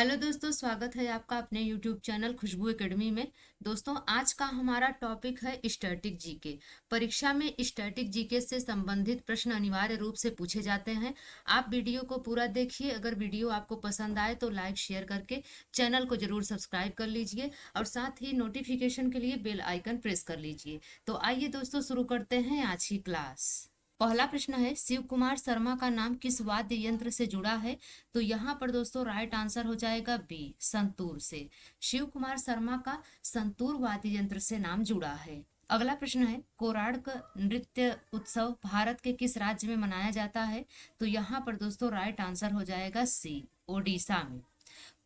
Hello दोस्तों, स्वागत है आपका अपने यूट्यूब चैनल खुशबू एकेडमी में। दोस्तों, आज का हमारा टॉपिक है स्टैटिक जीके। परीक्षा में स्टैटिक जीके से संबंधित प्रश्न अनिवार्य रूप से पूछे जाते हैं। आप वीडियो को पूरा देखिए। अगर वीडियो आपको पसंद आए तो लाइक शेयर करके चैनल को जरूर सब्सक्राइब कर लीजिए और साथ ही नोटिफिकेशन के लिए बेल आइकन प्रेस कर लीजिए। तो आइए दोस्तों, शुरू करते हैं आज की क्लास। पहला प्रश्न है, शिव कुमार शर्मा का नाम किस वाद्य यंत्र से जुड़ा है? तो यहाँ पर दोस्तों राइट आंसर हो जाएगा बी, संतूर से। शिव कुमार शर्मा का संतूर वाद्य यंत्र से नाम जुड़ा है। अगला प्रश्न है, कोराड़क नृत्य उत्सव भारत के किस राज्य में मनाया जाता है? तो यहाँ पर दोस्तों राइट आंसर हो जाएगा सी, ओडिशा में।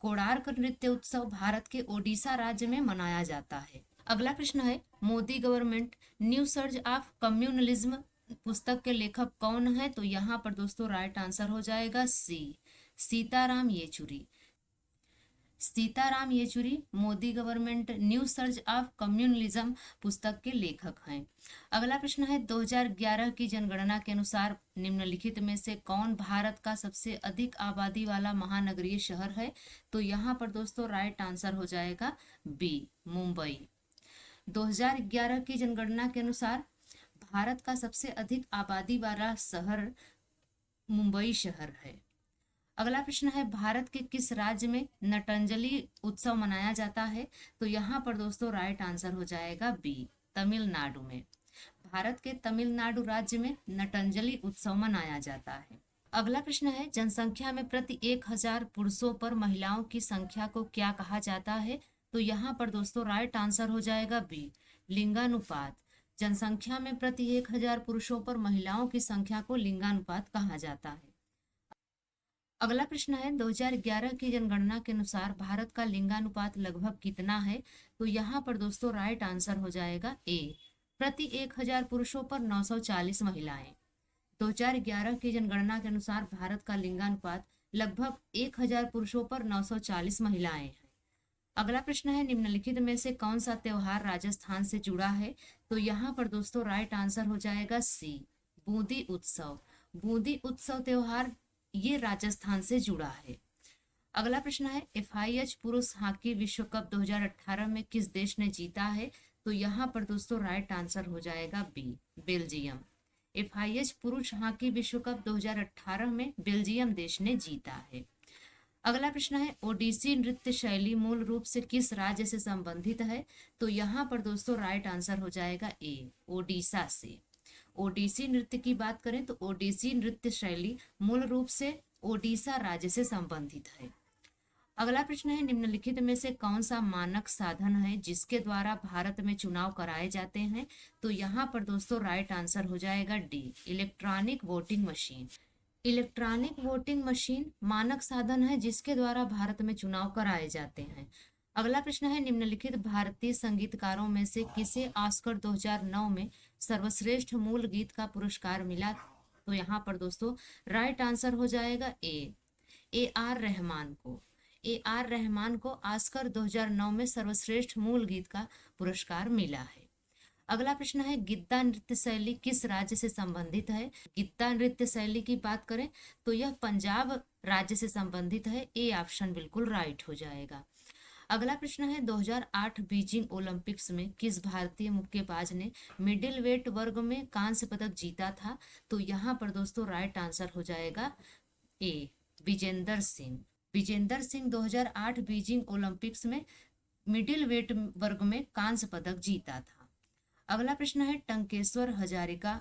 कोणार्क नृत्य उत्सव भारत के ओडिशा राज्य में मनाया जाता है। अगला प्रश्न है, Modi government new surge of communalism पुस्तक के लेखक कौन है? तो यहाँ पर दोस्तों राइट आंसर हो जाएगा C, Sitaram Yechury. Sitaram Yechury Modi government new surge of communalism पुस्तक के लेखक हैं। अगला प्रश्न है, 2011 की जनगणना के अनुसार निम्नलिखित में से कौन भारत का सबसे अधिक आबादी वाला महानगरीय शहर है? तो यहाँ पर दोस्तों राइट आंसर हो जाएगा बी, मुंबई। 2011 की जनगणना के अनुसार भारत का सबसे अधिक आबादी वाला शहर मुंबई शहर है। अगला प्रश्न है, भारत के किस राज्य में नटंजलि उत्सव मनाया जाता है? तो यहाँ पर दोस्तों राइट आंसर हो जाएगा बी, तमिलनाडु में। भारत के तमिलनाडु राज्य में नटंजलि उत्सव मनाया जाता है। अगला प्रश्न है, जनसंख्या में प्रति 1000 पुरुषों पर महिलाओं की संख्या को क्या कहा जाता है? तो यहाँ पर दोस्तों राइट आंसर हो जाएगा बी, लिंगानुपात। जनसंख्या में प्रति 1000 पुरुषों पर महिलाओं की संख्या को लिंगानुपात कहा जाता है। अगला प्रश्न है, 2011 की जनगणना के अनुसार भारत का लिंगानुपात लगभग कितना है? तो यहाँ पर दोस्तों राइट आंसर हो जाएगा ए, प्रति 1000 पुरुषों पर 940 महिलाएं। 2011 की जनगणना के अनुसार भारत का लिंगानुपात लगभग 1000 पुरुषों पर 940 महिलाएं हैं। अगला प्रश्न है, निम्नलिखित में से कौन सा त्योहार राजस्थान से जुड़ा है? तो यहाँ पर दोस्तों राइट आंसर हो जाएगा सी, बूंदी उत्सव। बूंदी उत्सव त्योहार ये राजस्थान से जुड़ा है। अगला प्रश्न है, FIH पुरुष हॉकी विश्व कप 2018 में किस देश ने जीता है? तो यहाँ पर दोस्तों राइट आंसर हो जाएगा बी, बेल्जियम। FIH पुरुष हॉकी विश्व कप 2018 में बेल्जियम देश ने जीता है। अगला प्रश्न है, ओडिसी नृत्य शैली मूल रूप से किस राज्य से संबंधित है? तो यहाँ पर दोस्तों राइट आंसर हो जाएगा ए, ओडिशा से। ओडिसी नृत्य की बात करें तो ओडिसी नृत्य शैली मूल रूप से ओडिशा राज्य से संबंधित है। अगला प्रश्न है, निम्नलिखित में से कौन सा मानक साधन है जिसके द्वारा भारत में चुनाव कराए जाते हैं? तो यहाँ पर दोस्तों राइट आंसर हो जाएगा D, electronic voting machine. Electronic voting machine मानक साधन है जिसके द्वारा भारत में चुनाव कराए जाते हैं। अगला प्रश्न है, निम्नलिखित भारतीय संगीतकारों में से किसे ऑस्कर 2009 में सर्वश्रेष्ठ मूल गीत का पुरस्कार मिला? तो यहाँ पर दोस्तों राइट आंसर हो जाएगा ए आर रहमान को। ए आर रहमान को ऑस्कर 2009 में सर्वश्रेष्ठ मूल गीत का पुरस्कार मिला है। अगला प्रश्न है, गिद्दा नृत्य शैली किस राज्य से संबंधित है? गिद्दा नृत्य शैली की बात करें तो यह पंजाब राज्य से संबंधित है। ए ऑप्शन बिल्कुल राइट हो जाएगा। अगला प्रश्न है, 2008 बीजिंग ओलंपिक्स में किस भारतीय मुक्केबाज ने मिडिल वेट वर्ग में कांस्य पदक जीता था? तो यहाँ पर दोस्तों राइट आंसर हो जाएगा ए, विजेंदर सिंह। विजेंदर सिंह 2008 बीजिंग ओलंपिक्स में मिडिल वेट वर्ग में कांस्य पदक जीता था। अगला प्रश्न है, टंकेश्वर हजारिका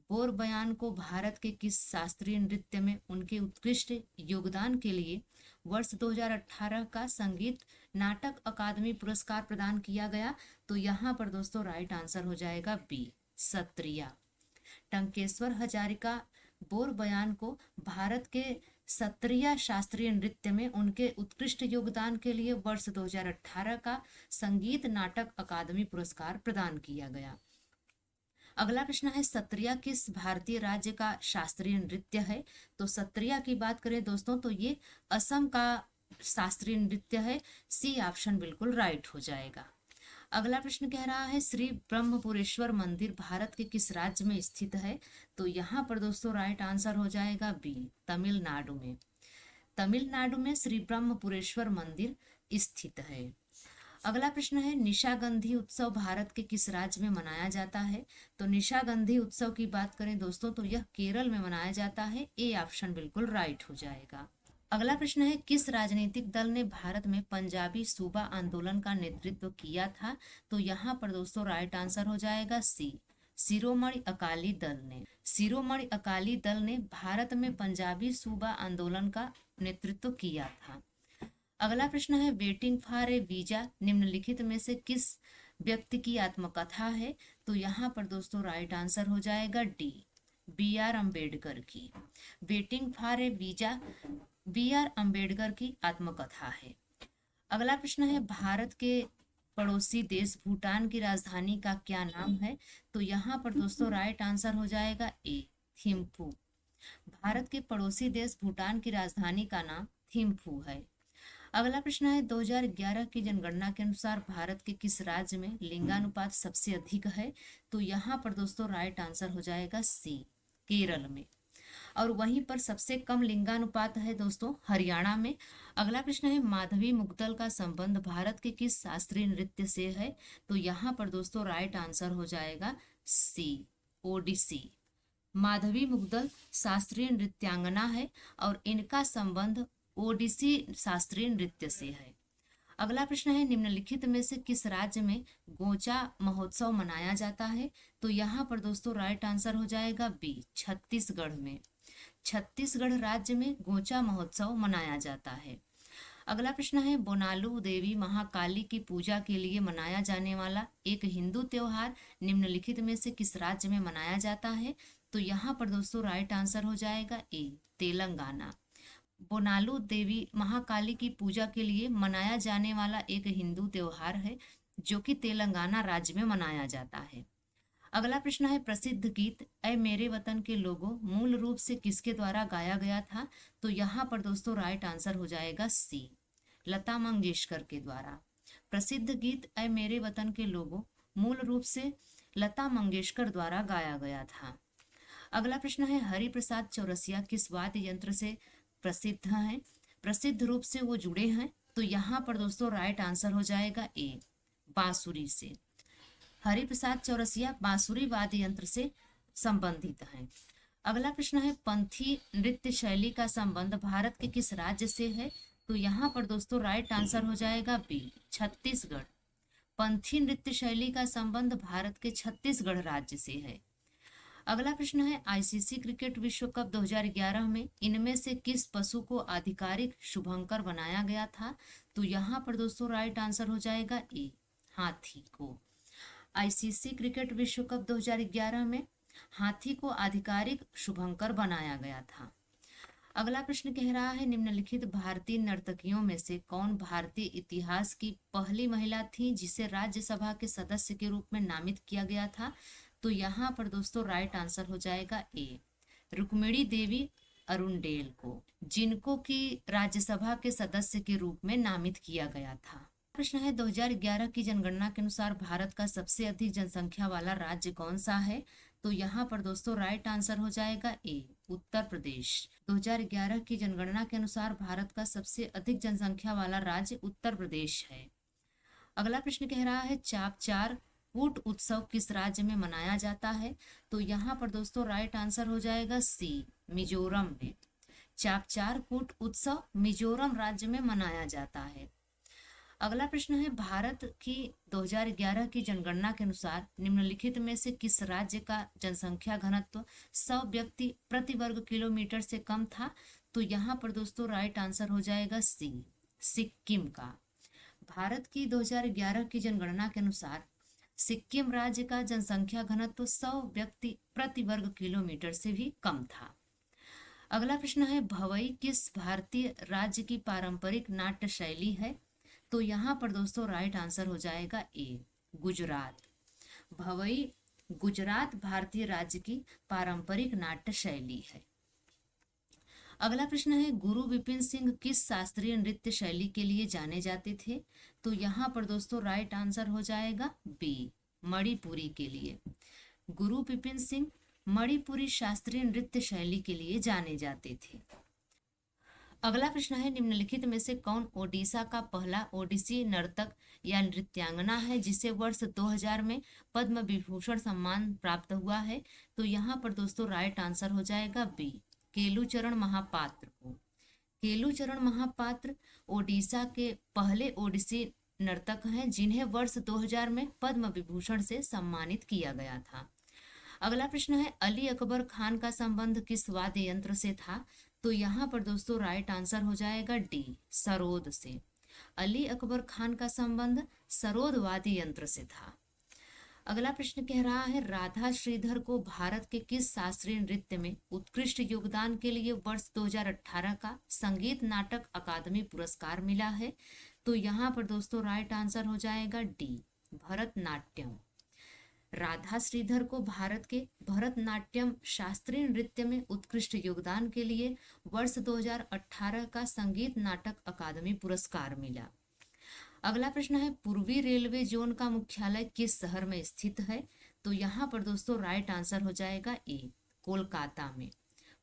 बोरबयान को भारत के किस शास्त्रीय नृत्य में उनके उत्कृष्ट योगदान के लिए वर्ष 2018 का संगीत नाटक अकादमी पुरस्कार प्रदान किया गया? तो यहाँ पर दोस्तों राइट आंसर हो जाएगा बी, सत्रिया। टंकेश्वर हजारिका बोरबयान को भारत के सत्रिया शास्त्रीय नृत्य में उनके उत्कृष्ट योगदान के लिए वर्ष 2018 का संगीत नाटक अकादमी पुरस्कार प्रदान किया गया। अगला प्रश्न है, सत्रिया किस भारतीय राज्य का शास्त्रीय नृत्य है? तो सत्रिया की बात करें दोस्तों तो ये असम का शास्त्रीय नृत्य है। सी ऑप्शन बिल्कुल राइट हो जाएगा। अगला प्रश्न कह रहा है, श्री ब्रह्मपुरेश्वर मंदिर भारत के किस राज्य में स्थित है? तो यहाँ पर दोस्तों राइट आंसर हो जाएगा बी, तमिलनाडु में। तमिलनाडु में श्री ब्रह्मपुरेश्वर मंदिर स्थित है। अगला प्रश्न है, निशागंधी उत्सव भारत के किस राज्य में मनाया जाता है? तो निशागंधी उत्सव की बात करें दोस्तों तो यह केरल में मनाया जाता है। ए ऑप्शन बिल्कुल राइट हो जाएगा। अगला प्रश्न है, किस राजनीतिक दल ने भारत में पंजाबी सूबा आंदोलन का नेतृत्व किया था? तो यहाँ पर दोस्तों राइट आंसर हो जाएगा सी, शिरोमणि अकाली दल ने। शिरोमणि अकाली दल ने भारत में पंजाबी सूबा आंदोलन का नेतृत्व किया था। अगला प्रश्न है, वेटिंग फॉर ए वीजा निम्नलिखित में से किस व्यक्ति की आत्मकथा है? तो यहाँ पर दोस्तों राइट आंसर हो जाएगा डी, बी आर अम्बेडकर की। Waiting for a visa B R Ambedkar की आत्मकथा है। अगला प्रश्न है, भारत के पड़ोसी देश भूटान की राजधानी का क्या नाम है? तो यहाँ पर दोस्तों राइट आंसर हो जाएगा ए, थिम्पू। भारत के पड़ोसी देश भूटान की राजधानी का नाम थिम्पू है। अगला प्रश्न है, 2011 की जनगणना के अनुसार भारत के किस राज्य में लिंगानुपात सबसे अधिक है? तो यहाँ पर दोस्तों राइट आंसर हो जाएगा सी, केरल में। और वहीं पर सबसे कम लिंगानुपात है दोस्तों हरियाणा में। अगला प्रश्न है, माधवी मुग्दल का संबंध भारत के किस शास्त्रीय नृत्य से है? तो यहाँ पर दोस्तों राइट आंसर हो जाएगा सी, ओडिसी। माधवी मुग्दल शास्त्रीय नृत्यांगना है और इनका संबंध ओडिसी शास्त्रीय नृत्य से है। अगला प्रश्न है, निम्नलिखित में से किस राज्य में गोचा महोत्सव मनाया जाता है? तो यहाँ पर दोस्तों राइट आंसर हो जाएगा बी, छत्तीसगढ़ में। छत्तीसगढ़ राज्य में गोचा महोत्सव मनाया जाता है। अगला प्रश्न है, बोनालू देवी महाकाली की पूजा के लिए मनाया जाने वाला एक हिंदू त्योहार निम्नलिखित में से किस राज्य में मनाया जाता है? तो यहाँ पर दोस्तों राइट आंसर हो जाएगा ए, तेलंगाना। बोनालू देवी महाकाली की पूजा के लिए मनाया जाने वाला एक हिंदू त्योहार है जो कि तेलंगाना राज्य में मनाया जाता है। अगला प्रश्न है, प्रसिद्ध गीत ऐ मेरे वतन के लोगों मूल रूप से किसके द्वारा गाया गया था? तो यहाँ पर दोस्तों राइट आंसर हो जाएगा सी, लता मंगेशकर के द्वारा। प्रसिद्ध गीत ऐ मेरे वतन के लोगों मूल रूप से लता मंगेशकर द्वारा गाया गया था। अगला प्रश्न है, हरिप्रसाद चौरसिया किस वाद्य यंत्र से प्रसिद्ध हैं? प्रसिद्ध रूप से वो जुड़े हैं। तो यहाँ पर दोस्तों राइट आंसर हो जाएगा ए, बांसुरी से। हरिप्रसाद चौरसिया बांसुरी वाद्य यंत्र से संबंधित हैं। अगला प्रश्न है, पंथी नृत्य शैली का संबंध भारत के किस राज्य से है? तो यहाँ पर दोस्तों राइट आंसर हो जाएगा बी, छत्तीसगढ़। पंथी नृत्य शैली का संबंध भारत के छत्तीसगढ़ राज्य से है। अगला प्रश्न है, आईसीसी क्रिकेट विश्व कप 2011 में इनमें से किस पशु को आधिकारिक शुभंकर बनाया गया था? तो यहाँ पर दोस्तों राइट आंसर हो जाएगा ए, हाथी को। आईसीसी क्रिकेट विश्व कप 2011 में हाथी को आधिकारिक शुभंकर बनाया गया था। अगला प्रश्न कह रहा है, निम्नलिखित भारतीय नर्तकियों में से कौन भारतीय इतिहास की पहली महिला थी जिसे राज्यसभा के सदस्य के रूप में नामित किया गया था? तो यहाँ पर दोस्तों राइट आंसर हो जाएगा ए, रुक्मिणी देवी अरुणडेल को, जिनको कि राज्यसभा के सदस्य के रूप में नामित किया गया था। प्रश्न है, 2011 की जनगणना के अनुसार भारत का सबसे अधिक जनसंख्या वाला राज्य कौन सा है? तो यहाँ पर दोस्तों राइट आंसर हो जाएगा ए, उत्तर प्रदेश। 2011 की जनगणना के अनुसार भारत का सबसे अधिक जनसंख्या वाला राज्य उत्तर प्रदेश है। अगला प्रश्न कह रहा है, चाप चार कूट उत्सव किस राज्य में मनाया जाता है? तो यहाँ पर दोस्तों राइट आंसर हो जाएगा सी, मिजोरम में। चाप चार कूट उत्सव मिजोरम राज्य में मनाया जाता है। अगला प्रश्न है, भारत की 2011 की जनगणना के अनुसार निम्नलिखित में से किस राज्य का जनसंख्या घनत्व 100 व्यक्ति प्रति वर्ग किलोमीटर से कम था? तो यहाँ पर दोस्तों राइट आंसर हो जाएगा सी, सिक्किम का। भारत की 2011 की जनगणना के अनुसार सिक्किम राज्य का जनसंख्या घनत्व 100 व्यक्ति प्रति वर्ग किलोमीटर से भी कम था। अगला प्रश्न है, भवई किस भारतीय राज्य की पारंपरिक नाट्य शैली है? तो यहाँ पर दोस्तों राइट आंसर हो जाएगा ए, गुजरात। भवई गुजरात भारतीय राज्य की पारंपरिक नाट्य शैली है। अगला प्रश्न है, गुरु विपिन सिंह किस शास्त्रीय नृत्य शैली के लिए जाने जाते थे? तो यहाँ पर दोस्तों राइट आंसर हो जाएगा बी, मणिपुरी के लिए। गुरु विपिन सिंह मणिपुरी शास्त्रीय नृत्य शैली के लिए जाने जाते थे। अगला प्रश्न है, निम्नलिखित में से कौन ओडिशा का पहला ओडिसी नर्तक या नृत्यांगना है जिसे वर्ष 2000 में पद्म विभूषण सम्मान प्राप्त हुआ है? तो यहाँ पर दोस्तों राइट आंसर हो जाएगा बी, केलुचरण महापात्र को। केलुचरण महापात्र ओडिशा के पहले ओडिसी नर्तक हैं जिन्हें वर्ष 2000 में पद्म विभूषण से सम्मानित किया गया था। अगला प्रश्न है, अली अकबर खान का संबंध किस वाद्य यंत्र से था? तो यहाँ पर दोस्तों राइट आंसर हो जाएगा डी, सरोद से। अली अकबर खान का संबंध सरोद वाद्य यंत्र से था। अगला प्रश्न कह रहा है, राधा श्रीधर को भारत के किस शास्त्रीय नृत्य में उत्कृष्ट योगदान के लिए वर्ष 2018 का संगीत नाटक अकादमी पुरस्कार मिला है? तो यहाँ पर दोस्तों राइट आंसर हो जाएगा डी, भरतनाट्यम। राधा श्रीधर को भारत के भरतनाट्यम शास्त्रीय नृत्य में उत्कृष्ट योगदान के लिए वर्ष 2018 का संगीत नाटक अकादमी पुरस्कार मिला। अगला प्रश्न है, पूर्वी रेलवे जोन का मुख्यालय किस शहर में स्थित है? तो यहाँ पर दोस्तों राइट आंसर हो जाएगा ए, कोलकाता में।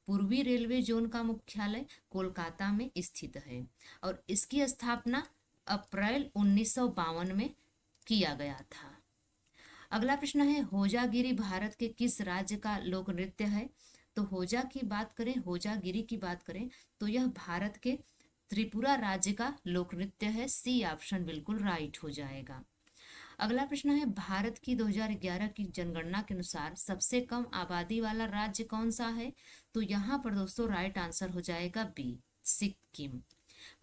पूर्वी रेलवे जोन का मुख्यालय कोलकाता में स्थित है और इसकी स्थापना अप्रैल 1952 में किया गया था। अगला प्रश्न है, होजागिरी भारत के किस राज्य का लोक नृत्य है? तो होजागिरी की बात करें तो यह भारत के त्रिपुरा राज्य का लोक नृत्य है। सी ऑप्शन बिल्कुल राइट हो जाएगा। अगला प्रश्न है, भारत की 2011 की जनगणना के अनुसार सबसे कम आबादी वाला राज्य कौन सा है? तो यहाँ पर दोस्तों राइट आंसर हो जाएगा बी, सिक्किम।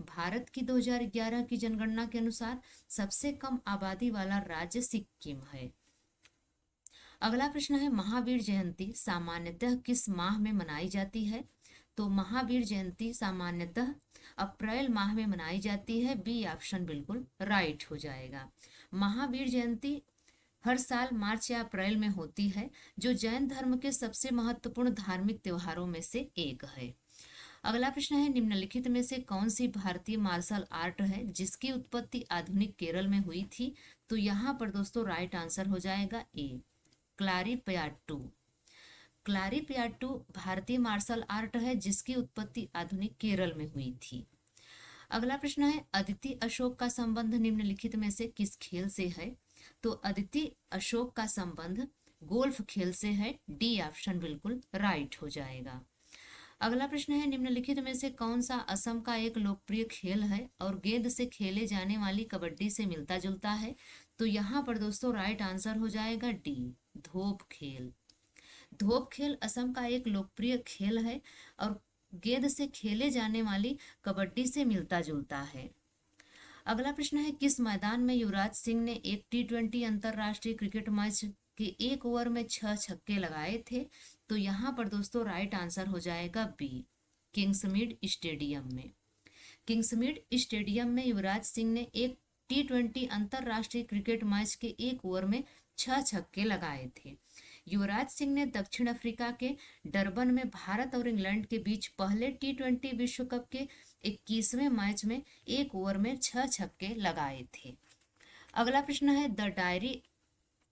भारत की 2011 की जनगणना के अनुसार सबसे कम आबादी वाला राज्य सिक्किम है। अगला प्रश्न है, महावीर जयंती सामान्यतः किस माह में मनाई जाती है? तो महावीर जयंती सामान्यतः अप्रैल माह में मनाई जाती है। बी ऑप्शन बिल्कुल राइट हो जाएगा। महावीर जयंती हर साल मार्च या अप्रैल में होती है, जो जैन धर्म के सबसे महत्वपूर्ण धार्मिक त्योहारों में से एक है। अगला प्रश्न है, निम्नलिखित में से कौन सी भारतीय मार्शल आर्ट है जिसकी उत्पत्ति आधुनिक केरल में हुई थी? तो यहाँ पर दोस्तों राइट आंसर हो जाएगा ए, क्लारीपयट्टू। क्लारीपयट्टू भारतीय मार्शल आर्ट है जिसकी उत्पत्ति आधुनिक केरल में हुई थी। अगला प्रश्न है, अदिति अशोक का संबंध निम्नलिखित में से किस खेल से है? तो अदिति अशोक का संबंध गोल्फ खेल से है। डी ऑप्शन बिल्कुल राइट हो जाएगा। अगला प्रश्न है, निम्नलिखित में से कौन सा असम का एक लोकप्रिय खेल है और गेंद से खेले जाने वाली कबड्डी से मिलता जुलता है? तो यहाँ पर दोस्तों राइट आंसर हो जाएगा डी, धोप खेल। धोप खेल असम का एक लोकप्रिय खेल है और गेंद से खेले जाने वाली कबड्डी से मिलता जुलता है। अगला प्रश्न है, किस मैदान में युवराज सिंह ने एक T20 अंतरराष्ट्रीय क्रिकेट मैच के 1 ओवर में 6 छक्के लगाए थे? तो यहाँ पर दोस्तों राइट आंसर हो जाएगा बी, किंग्समीड स्टेडियम में। किंग्समीड स्टेडियम में युवराज सिंह ने एक T20 अंतरराष्ट्रीय क्रिकेट मैच के 1 ओवर में 6 छक्के लगाए थे। युवराज सिंह ने दक्षिण अफ्रीका के डरबन में भारत और इंग्लैंड के बीच पहले T20 विश्व कप के 21वें मैच में 1 ओवर में 6 छक्के लगाए थे। अगला प्रश्न है, the diary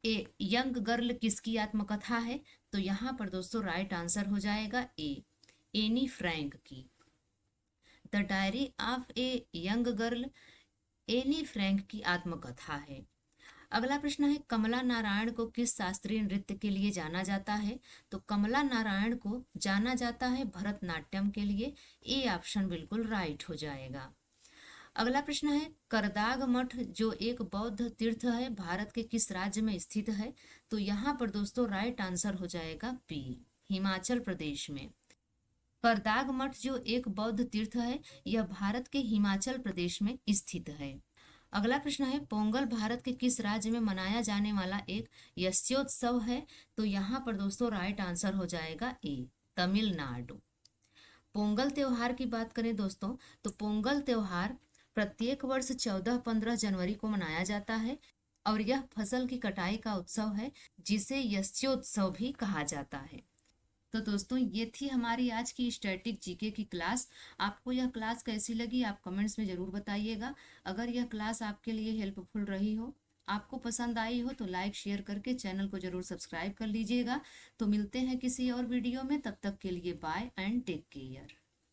a young girl किसकी आत्मकथा है? तो यहाँ पर दोस्तों राइट आंसर हो जाएगा ए, एनी फ्रैंक की। The diary of a young girl Anne Frank की आत्मकथा है। अगला प्रश्न है, कमला नारायण को किस शास्त्रीय नृत्य के लिए जाना जाता है? तो कमला नारायण को जाना जाता है भरतनाट्यम के लिए। ए ऑप्शन बिल्कुल राइट हो जाएगा। अगला प्रश्न है, करदाग मठ जो एक बौद्ध तीर्थ है भारत के किस राज्य में स्थित है? तो यहाँ पर दोस्तों राइट आंसर हो जाएगा बी, हिमाचल प्रदेश में। करदाग मठ जो एक बौद्ध तीर्थ है यह भारत के हिमाचल प्रदेश में स्थित है। अगला प्रश्न है, पोंगल भारत के किस राज्य में मनाया जाने वाला एक यस्योत्सव है? तो यहाँ पर दोस्तों राइट आंसर हो जाएगा ए, तमिलनाडु। पोंगल त्योहार की बात करें दोस्तों तो पोंगल त्योहार प्रत्येक वर्ष 14-15 जनवरी को मनाया जाता है और यह फसल की कटाई का उत्सव है जिसे यस्योत्सव भी कहा जाता है। तो दोस्तों ये थी हमारी आज की स्टैटिक जीके की क्लास। आपको यह क्लास कैसी लगी आप कमेंट्स में ज़रूर बताइएगा। अगर यह क्लास आपके लिए हेल्पफुल रही हो, आपको पसंद आई हो तो लाइक शेयर करके चैनल को ज़रूर सब्सक्राइब कर लीजिएगा। तो मिलते हैं किसी और वीडियो में, तब तक के लिए बाय एंड टेक केयर।